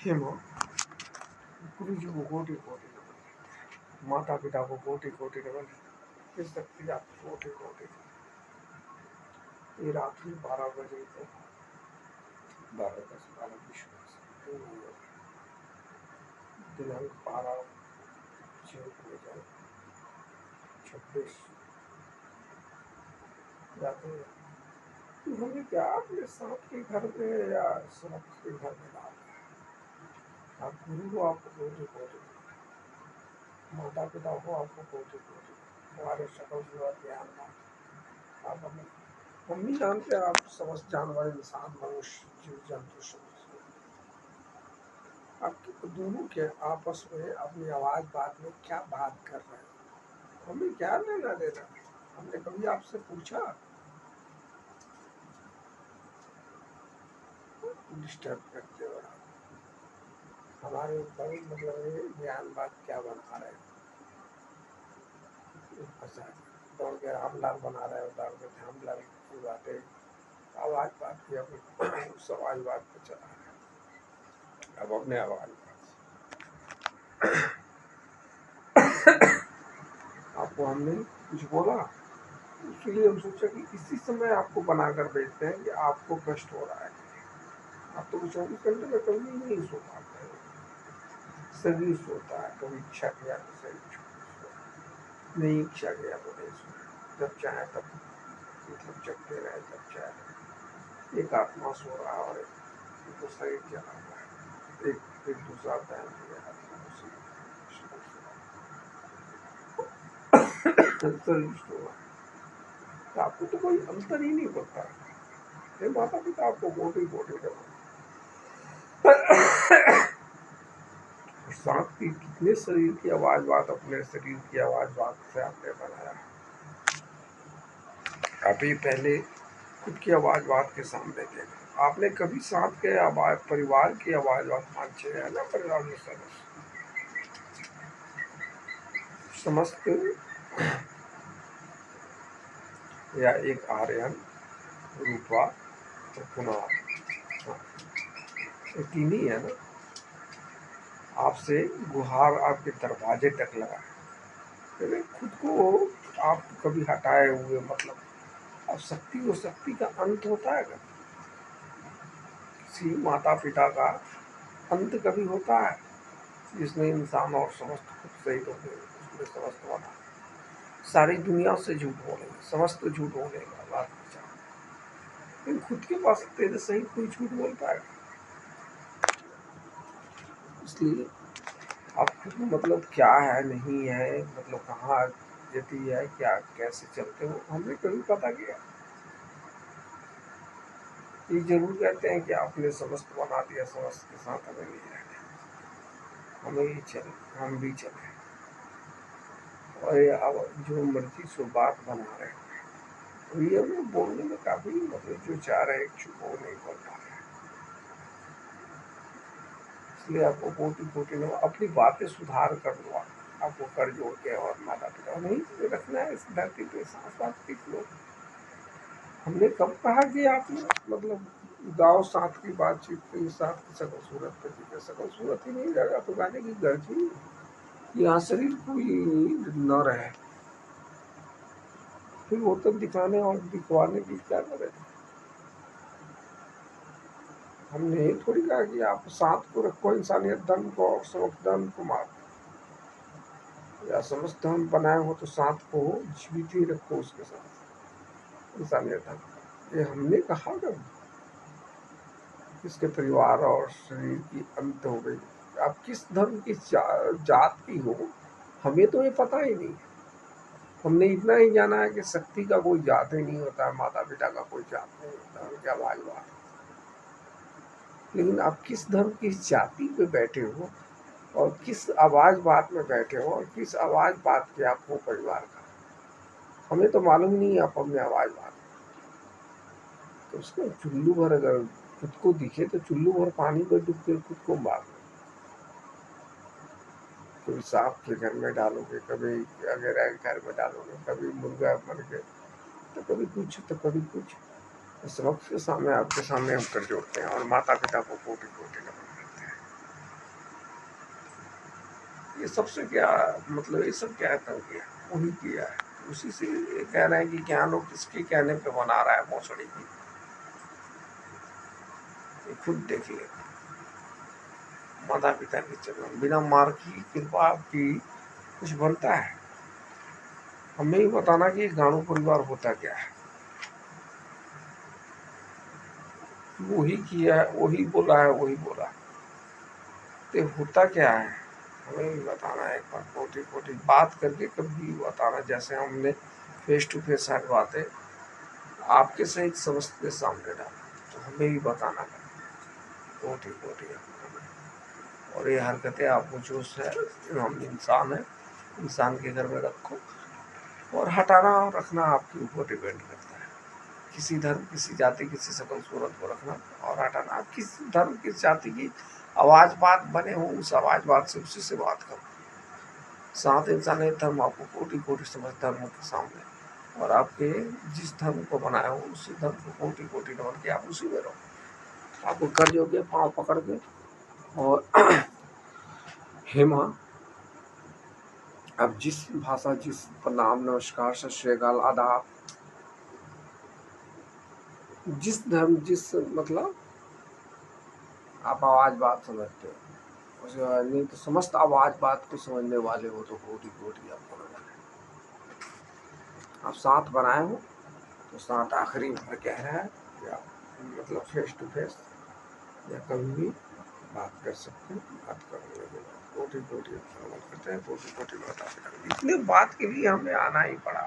हे माँ, गुरु जी को कोटि कोटि नमन, माता पिता को कोटि कोटि नमन, ये शक्ति आपको कोटि कोटि। ये रात्रि 12 बजे को 12:10 विश्व दिनांक 12/6/2026 जाते हैं। हमें क्या अपने सांप के घर में या सांप के घर में डालना है। आप गुरु को आपको कोटि कोटि, माता पिता को आपको कोटि कोटि, हमारे सकल जीवन ज्ञान आप हमें हम नहीं जानते। आप समस्त जानवर, इंसान, मनुष्य, जीव जंतु आपके दोनों के आपस में अपनी आवाज बात में क्या बात कर रहे हैं, हमें क्या लेना देना। हमने कभी आपसे पूछा? डिस्टर्ब करते हो हमारे ऊपर, मतलब ये ज्ञान बात क्या बना रहे हो, दौड़ के रामलाल बना रहे हो, दौड़ के रामलाल की बातें आवाज बात की उस आवाज बात पे चला रहे। अब अपने आवाज बात आपको हमने कुछ बोला, इसलिए हम सोचा कि इसी समय आपको बनाकर भेजते हैं कि आपको कष्ट हो रहा है। आप तो 24 घंटे में कभी नहीं सो पाते हैं, शरीर सोता है, कभी इच्छा किया तो शरीर नहीं, इच्छा किया तो नहीं सो, जब चाहे तब मतलब जगते रहे, जब चाहे। एक आत्मा सो रहा है और एक तो शरीर चला हुआ है, एक दूसरा बहन तो आपको तो कोई अंतर ही नहीं पड़ता है। माता पिता आपको कोटि कोटि सांप की कितने शरीर की आवाज बात, अपने शरीर की आवाज बात से आपने बनाया। अभी पहले खुद की आवाज बात के सामने थे, आपने कभी सांप के आवाज, परिवार की आवाज बात 5-6 है ना, परिवार में समस्त या एक आर्यन, रूपा और कुमार, तीन ही है ना, आपसे गुहार आपके दरवाजे तक लगा है। खुद को आप कभी हटाए हुए, मतलब अब शक्ति और शक्ति का अंत होता है कभी? किसी माता पिता का अंत कभी होता है जिसने इंसान और समस्त खुद सही हो गए, उसने समस्त बना, सारी दुनिया से झूठ बोलेगा, समस्त झूठ बोलेगा, बात बचा, लेकिन खुद के पास तेरे सही कोई झूठ बोल पाएगा? इसलिए आप खुद मतलब क्या है नहीं है, मतलब कहाँ जती है, क्या कैसे चलते हो, हमने कभी पता किया? ये जरूर कहते हैं कि आपने समस्त बना दिया, समस्त के साथ हमें नहीं रहना, हमें ही चले, हम भी चले, और ये अब जो मर्जी सो बात बना रहे हैं, ये हमें बोलने में काफी, मतलब जो चाह रहे हैं वो नहीं बोल पा रहे। इसलिए आपको कोटि कोटि लोग अपनी बातें सुधार कर लो, आपको कर जोड़ के, और माता पिता नहीं रखना है इस धरती पे, सांस बात पीट लो। हमने कब कहा कि आप मतलब गाँव साथ की बातचीत के साथ सकल सूरत पे जीते, सकल सूरत ही नहीं रहेगा तो गाने की गर्जी, यहाँ शरीर कोई न रहे, फिर वो तो दिखाने और दिखवाने की क्या करे। हमने थोड़ी कहा कि आप साथ को रखो, इंसानियत धर्म को और समस्त धर्म को मार, या समस्त धर्म बनाए हो तो साथ को जीवित ही रखो उसके साथ, इंसानियत धर्म। ये हमने कहा कभी? इसके परिवार और शरीर की अंत हो गई, आप किस धर्म की जात की हो, हमें तो ये पता ही नहीं। हमने इतना ही जाना है कि शक्ति का कोई जात ही नहीं होता, माता पिता का कोई जात नहीं होता, उनके आवाज बात। लेकिन आप किस धर्म की जाति पे बैठे हो, और किस आवाज बात में बैठे हो, और किस आवाज बात के आप हो परिवार का, हमें तो मालूम नहीं है। आप अपने आवाज बात तो उसको चुल्लू भर, अगर खुद को दिखे तो चुल्लू भर पानी में डूब कर खुद को मार लो। कभी सांप के घर में डालोगे, कभी अगर घर में डालोगे, कभी मुर्गा मर गए, तो कभी कुछ तो कभी कुछ। इस वक्त के सामने आपके सामने हम कर जोड़ते हैं, और माता पिता को कोटि कोटि नमन करते हैं। ये सबसे क्या मतलब, ये सब क्या है, किया वही किया है। उसी से ये कह रहे हैं कि क्या लोग किसके कहने पे बना रहा है भोसड़ी की, ये खुद देखिए। माता पिता के चरण, बिना मार की कृपा की कुछ बनता है? हमें ही बताना कि गाड़ू परिवार होता क्या है। वही किया है, वही बोला है, वही बोला, तो होता क्या है हमें भी बताना है। एक बार कोटी कोटी बात करके कभी बताना, जैसे हमने फेस टू फेस हर बातें आपके सहित समस्त के सामने डाला, तो हमें भी बताना है कोटी कोटी। और ये हरकतें आप मुझो से, हम इंसान है, इंसान के घर में रखो, और हटाना और रखना आपके ऊपर डिपेंड करता है। किसी धर्म, किसी जाति, किसी शकल सूरत को रखना और हटाना, आप किस धर्म, किस जाति की आवाज बात बने हो, उस आवाज बात से उसी से बात करो। सात इंसान है, धर्म आपको कोटि कोटि समझ धर्मों के सामने, और आपके जिस धर्म को बनाया हो उसी धर्म को कोटि कोटि नमन के, आप उसी में रहो। आपको कर जोगे पाँव पकड़ के, और हेमा, अब जिस भाषा, जिस प्रणाम, नमस्कार, सत श्री अकाल, आदाब, जिस धर्म, जिस मतलब आप आवाज बात समझते हो, उसके बाद नहीं तो समस्त आवाज बात को समझने वाले हो तो कोटि कोटि आपको नमन है। आप साथ बनाए हो तो साथ आखिरी बार कह रहा है, या मतलब फेस टू फेस या कभी भी बात कर सकते हैं। बात करने के बाद कोटि कोटि नमन करते हैं, कोटि कोटि बात। इतने बात के लिए हमें आना ही पड़ा।